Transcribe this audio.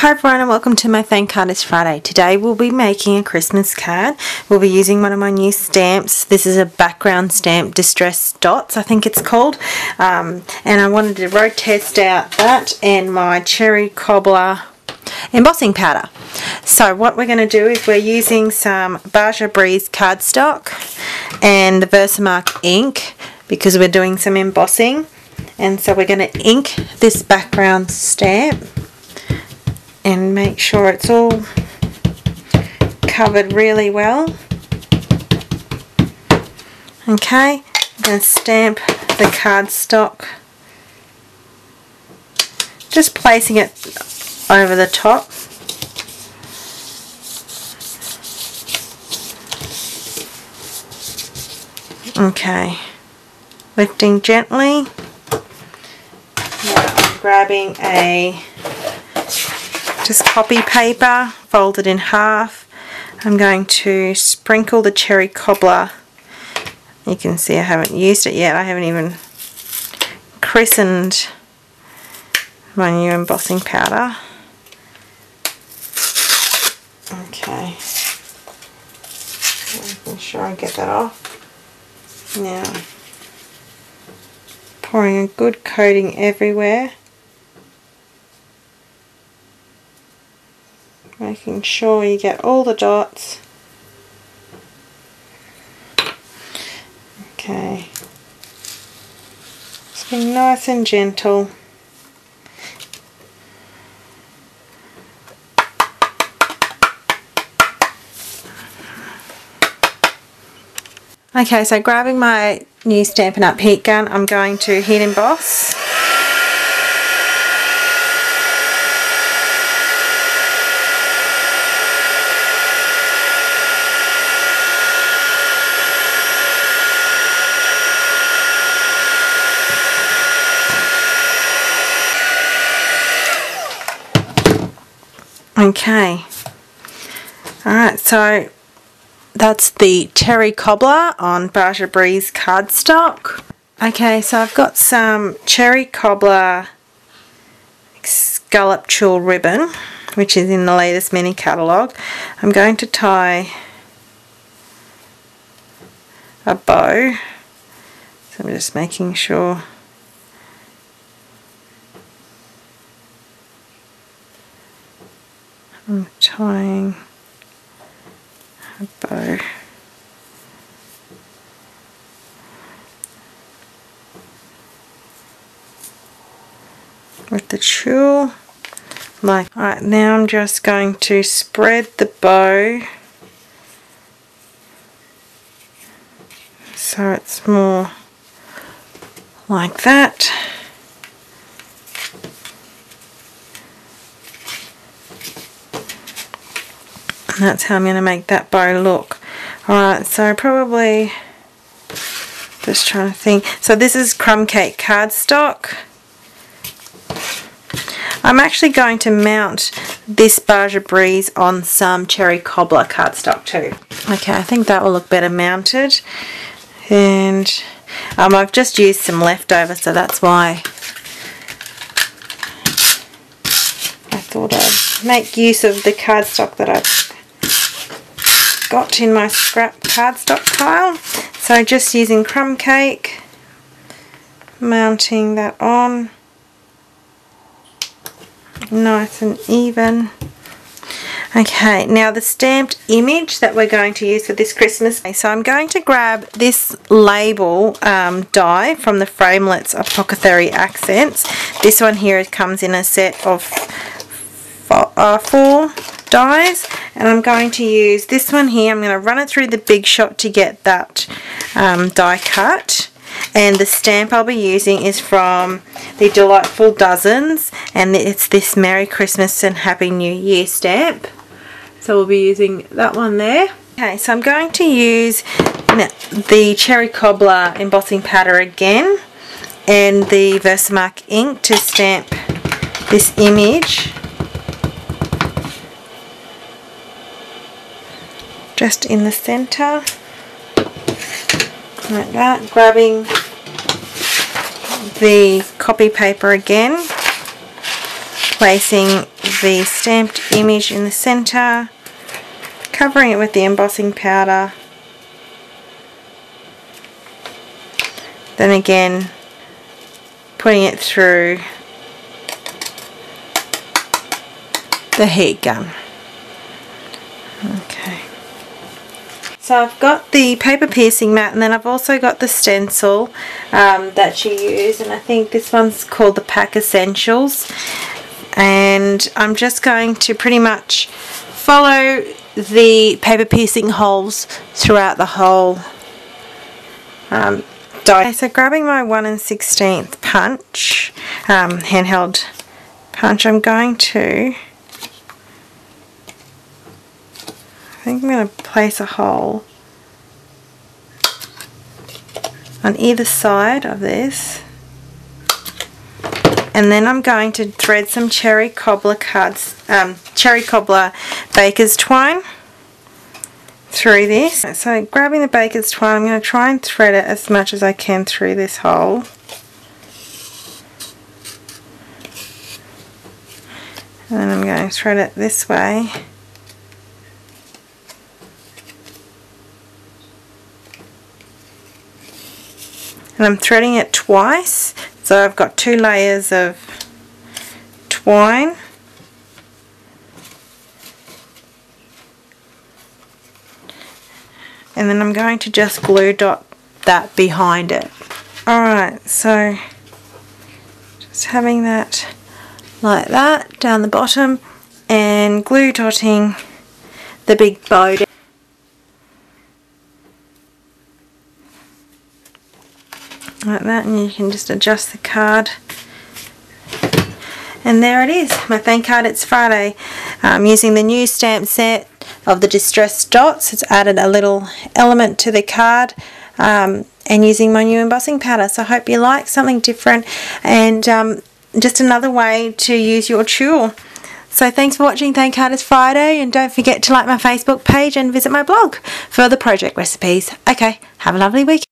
Hi everyone and welcome to my Thank Artist Friday. Today we'll be making a Christmas card. We'll be using one of my new stamps. This is a background stamp, Distress Dots I think it's called. And I wanted to road test out that and my Cherry Cobbler embossing powder. So what we're going to do is we're using some Barge Breeze cardstock and the Versamark ink because we're doing some embossing. And so we're going to ink this background stamp and make sure it's all covered really well. Okay, I'm going to stamp the cardstock, just placing it over the top. Okay, lifting gently. Now I'm grabbing a just copy paper, folded in half. I'm going to sprinkle the Cherry Cobbler. You can see I haven't used it yet. I haven't even christened my new embossing powder. Okay. Making sure I get that off. Now, pouring a good coating everywhere. Making sure you get all the dots. Okay. Just being nice and gentle. Okay, so grabbing my new Stampin' Up heat gun, I'm going to heat emboss. Okay, alright, so that's the Cherry Cobbler on Barge Breeze cardstock. Okay, so I've got some Cherry Cobbler scallop tulle ribbon, which is in the latest mini catalogue. I'm going to tie a bow, so I'm just making sure. I'm tying a bow. With the tulle. Alright, now I'm just going to spread the bow so it's more like that. And that's how I'm going to make that bow look. Alright, so probably just trying to think. So this is crumb cake cardstock. I'm actually going to mount this Barge Breeze on some Cherry Cobbler cardstock too. Okay, I think that will look better mounted. And I've just used some leftover, so that's why I thought I'd make use of the cardstock that I've got in my scrap cardstock pile. So just using crumb cake, mounting that on nice and even. Okay, now the stamped image that we're going to use for this Christmas. So I'm going to grab this label die from the Framelits Apothecary Accents. This one here comes in a set of 4 dies, and I'm going to use this one here. I'm going to run it through the Big Shot to get that die cut, and the stamp I'll be using is from the Delightful Dozens, and it's this Merry Christmas and Happy New Year stamp, so we'll be using that one there. Okay, so I'm going to use the Cherry Cobbler embossing powder again and the Versamark ink to stamp this image. Just in the center, like that. Grabbing the copy paper again placing the stamped image in the center, covering it with the embossing powder, then again putting it through the heat gun. Okay. So I've got the paper piercing mat, and then I've also got the stencil that you use, and I think this one's called the Pack Essentials. And I'm just going to pretty much follow the paper piercing holes throughout the whole die. Okay, so grabbing my 1 16th punch, handheld punch, I'm going to, I think I'm going to place a hole on either side of this, and then I'm going to thread some cherry cobbler baker's twine through this. So grabbing the baker's twine, I'm going to try and thread it as much as I can through this hole. And then I'm going to thread it this way. And I'm threading it twice, so I've got 2 layers of twine. And then I'm going to just glue dot that behind it. Alright, so just having that like that down the bottom and glue dotting the big bow down. Like that, and you can just adjust the card, and there it is, my thank card. It's Friday. I'm using the new stamp set of the distressed dots. It's added a little element to the card, and using my new embossing powder. So I hope you like something different, and just another way to use your Tulle. So thanks for watching Thank Card It's Friday, and don't forget to like my Facebook page and visit my blog for other project recipes. Okay, have a lovely week.